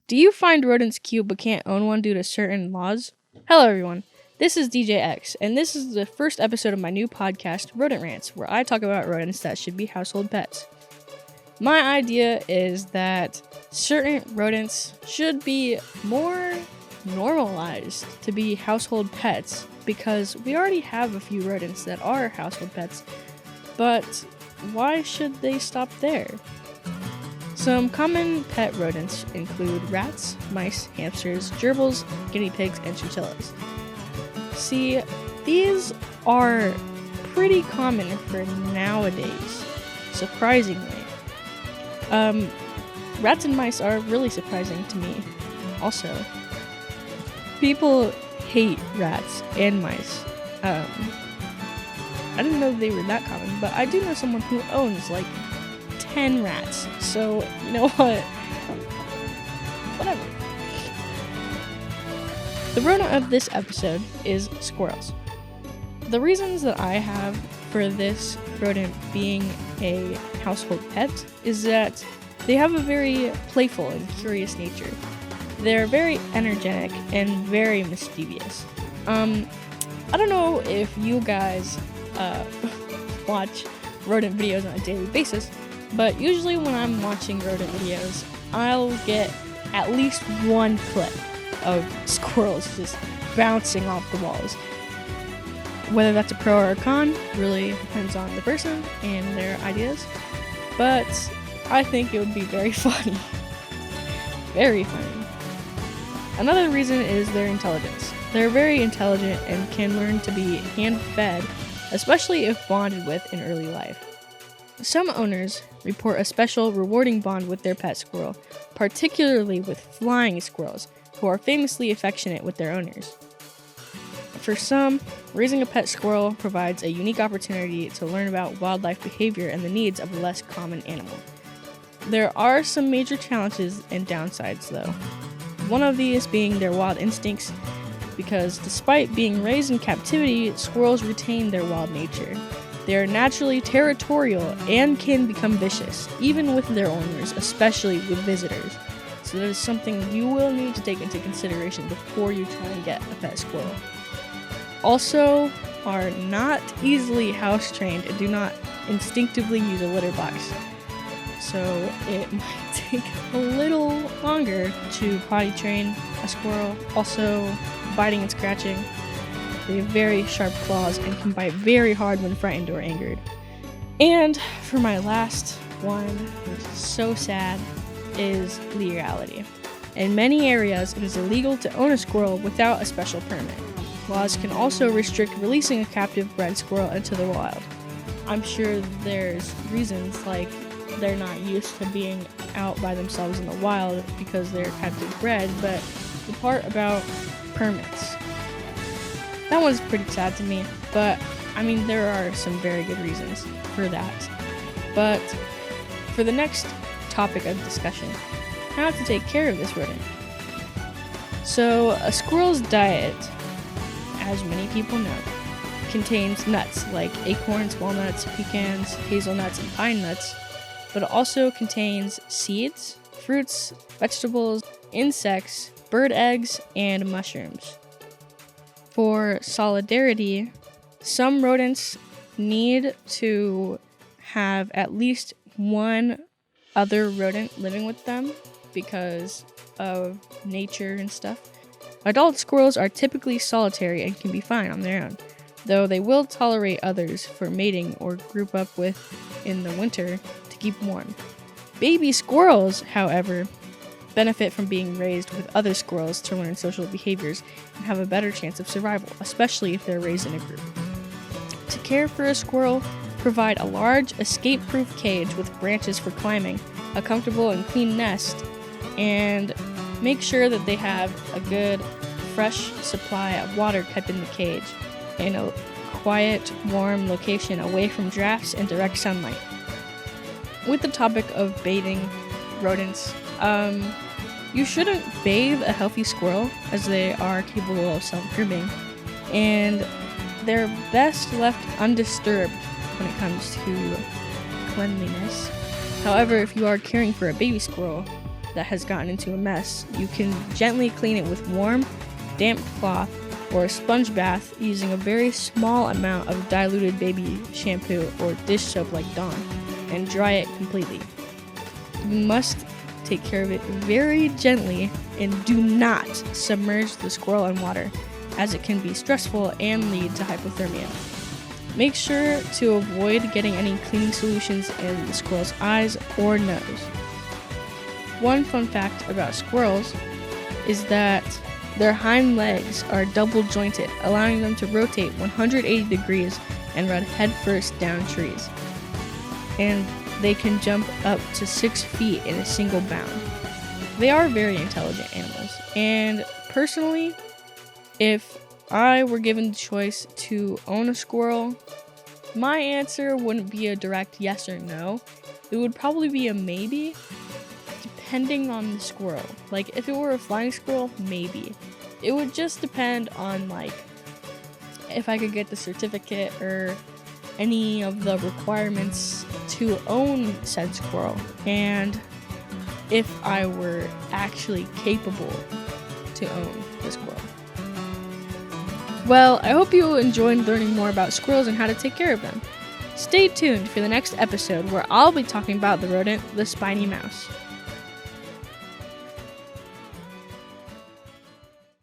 Do you find rodents cute but can't own one due to certain laws? Hello, everyone. This is DJ X, and this is the first episode of my new podcast, Rodent Rants, where I talk about rodents that should be household pets. My idea is that certain rodents should be more normalized to be household pets because we already have a few rodents that are household pets, but why should they stop there? Some common pet rodents include rats, mice, hamsters, gerbils, guinea pigs, and chinchillas. See, these are pretty common for nowadays, surprisingly. Rats and mice are really surprising to me, also. People hate rats and mice. I didn't know they were that common, but I do know someone who owns, 10 rats, so you know what? Whatever. The rodent of this episode is squirrels. The reasons that I have for this rodent being a household pet is that they have a very playful and curious nature. They're very energetic and very mischievous. I don't know if you guys watch rodent videos on a daily basis, but usually when I'm watching rodent videos, I'll get at least one clip of squirrels just bouncing off the walls. Whether that's a pro or a con really depends on the person and their ideas, but I think it would be very funny. Very funny. Another reason is their intelligence. They're very intelligent and can learn to be hand-fed, especially if bonded with in early life. Some owners report a special rewarding bond with their pet squirrel, particularly with flying squirrels, who are famously affectionate with their owners. For some, raising a pet squirrel provides a unique opportunity to learn about wildlife behavior and the needs of a less common animal. There are some major challenges and downsides, though. One of these being their wild instincts, because despite being raised in captivity, squirrels retain their wild nature. They are naturally territorial and can become vicious, even with their owners, especially with visitors. So that is something you will need to take into consideration before you try and get a pet squirrel. Also, are not easily house trained and do not instinctively use a litter box. So it might take a little longer to potty train a squirrel. Also, biting and scratching. They have very sharp claws and can bite very hard when frightened or angered. And for my last one, which is so sad, is legality. In many areas, it is illegal to own a squirrel without a special permit. Laws can also restrict releasing a captive bred squirrel into the wild. I'm sure there's reasons like they're not used to being out by themselves in the wild because they're captive bred, but the part about permits, that one's pretty sad to me, but I mean, there are some very good reasons for that. But for the next topic of discussion, how to take care of this rodent. So, a squirrel's diet, as many people know, contains nuts like acorns, walnuts, pecans, hazelnuts, and pine nuts, but it also contains seeds, fruits, vegetables, insects, bird eggs, and mushrooms. For solidarity, some rodents need to have at least one other rodent living with them because of nature and stuff. Adult squirrels are typically solitary and can be fine on their own, though they will tolerate others for mating or group up with in the winter to keep warm. Baby squirrels, however, benefit from being raised with other squirrels to learn social behaviors and have a better chance of survival, especially if they're raised in a group. To care for a squirrel, provide a large, escape-proof cage with branches for climbing, a comfortable and clean nest, and make sure that they have a good, fresh supply of water kept in the cage, in a quiet, warm location away from drafts and direct sunlight. With the topic of bathing rodents, you shouldn't bathe a healthy squirrel as they are capable of self-grooming, and they're best left undisturbed when it comes to cleanliness. However, if you are caring for a baby squirrel, that has gotten into a mess, you can gently clean it with warm, damp cloth or a sponge bath using a very small amount of diluted baby shampoo or dish soap like Dawn, and dry it completely. You must take care of it very gently and do not submerge the squirrel in water, as it can be stressful and lead to hypothermia. Make sure to avoid getting any cleaning solutions in the squirrel's eyes or nose. One fun fact about squirrels is that their hind legs are double jointed, allowing them to rotate 180 degrees and run headfirst down trees. And they can jump up to 6 feet in a single bound. They are very intelligent animals, and personally, if I were given the choice to own a squirrel, my answer wouldn't be a direct yes or no. It would probably be a maybe, depending on the squirrel. Like, if it were a flying squirrel, maybe. It would just depend on, like, if I could get the certificate or any of the requirements to own said squirrel, and if I were actually capable to own the squirrel. Well, I hope you enjoyed learning more about squirrels and how to take care of them. Stay tuned for the next episode where I'll be talking about the rodent, the spiny mouse.